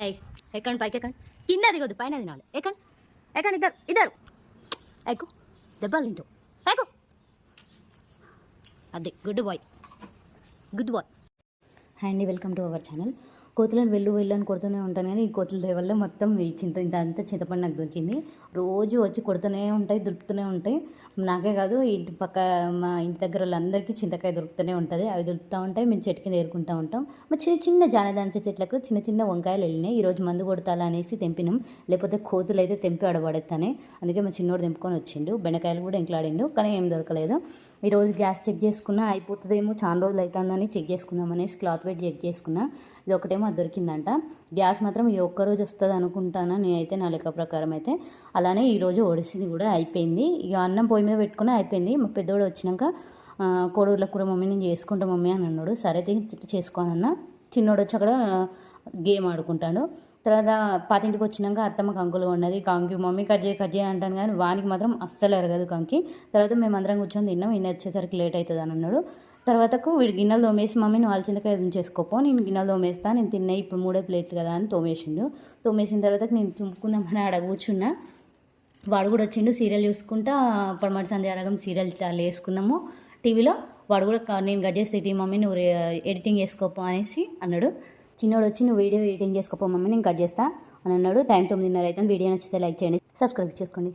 ఏయ్ ఎక్కండి పైకి ఎక్కండి కింద దిగొద్దు పైన తినాలి ఎక్కండి ఎక్కండి ఇద్దరు ఇద్దరు ఎక్కు దెబ్బలు తింటావు ఎక్కు అదే good boy good boy hi అండి వెల్కమ్ టు అవర్ ఛానల్. కోతులను వెళ్ళు అని కొడుతూనే ఉంటాను కానీ ఈ కోతుల దయ వల్ల మొత్తం ఈ ఇంత చింతపండు నాకు దొరికింది. రోజు వచ్చి కొడుతూనే ఉంటాయి, దొరుకుతూనే ఉంటాయి. నాకే కాదు ఇంటి పక్క మా ఇంటి దగ్గర వాళ్ళందరికీ చింతకాయ దొరుకుతూనే ఉంటుంది. అవి దొరుకుతూ ఉంటాయి, మేము చెట్టుకి ఏరుకుంటూ ఉంటాం. మా చిన్న చిన్న జానదాంచే చెట్లకు చిన్న చిన్న వంకాయలు వెళ్ళినాయి. ఈరోజు మందు కొడతాలా అనేసి తెంపినాం, లేకపోతే కోతులు అయితే తెంపి ఆడబడతానే. అందుకే మా చిన్నోడు తెంపుకొని వచ్చిండు. బెండకాయలు కూడా ఇంట్లాడిండు కానీ ఏం దొరకలేదు. ఈరోజు గ్యాస్ చెక్ చేసుకున్నా, అయిపోతుందేమో చాలా రోజులు అవుతుందని చెక్ చేసుకుందాం అనేసి క్లాత్ పెట్టి చెక్ చేసుకున్నా. ఇది ఒకటేమో అది దొరికిందంట. గ్యాస్ మాత్రం ఈ ఒక్కరోజు వస్తుంది అనుకుంటాను నేనైతే, నా లెక్క ప్రకారం అయితే. అలానే ఈరోజు ఒడిసింది కూడా అయిపోయింది. ఇక అన్నం పొయ్యి మీద పెట్టుకుని అయిపోయింది. మా పెద్దోడు వచ్చినాక కోడూరులో కూడా మమ్మీ నేను చేసుకుంటా మమ్మీ అని అన్నాడు. సరే చేసుకోనన్నా. చిన్నోడు వచ్చి అక్కడ గేమ్ ఆడుకుంటాడు. తర్వాత పాతింటికి వచ్చినాక అత్తమ్మకి కంకులు ఉన్నది. కంకి మమ్మీ కట్ చేయి అంటాను కానీ వానికి మాత్రం అస్సలు ఎరగదు కంకి. తర్వాత మేము అందరం కూర్చొని తిన్నాం. ఈయన వచ్చేసరికి లేట్ అవుతుంది అని అన్నాడు. తర్వాతకు వీడు గిన్నెలు తోమేసి మమ్మీ నువ్వు అలచింతకాయ చేసుకోపో, నేను గిన్నెలు తోమేస్తా, నేను తిన్నాయి ఇప్పుడు 3 ప్లేట్లు కదా అని తోమేసిండు. తోమేసిన తర్వాత నేను చుంపుకుందామని ఆడ కూర్చున్నా. వాడు కూడా వచ్చిండు. సీరియల్ చూసుకుంటా పడమటి సంధ్యారాగం సీరియల్ చాలా వేసుకున్నాము టీవీలో. వాడు కూడా నేను గడ్ చేస్తే మమ్మీ నువ్వు ఎడిటింగ్ చేసుకోపో అనేసి అన్నాడు. చిన్నోడు వచ్చి నువ్వు వీడియో ఎడిటింగ్ చేసుకోపో మమ్మీ నేను కట్ చేస్తా అని అన్నాడు. టైం 9:30 అయితే. వీడియో నచ్చితే లైక్ చేయండి, సబ్స్క్రైబ్ చేసుకోండి.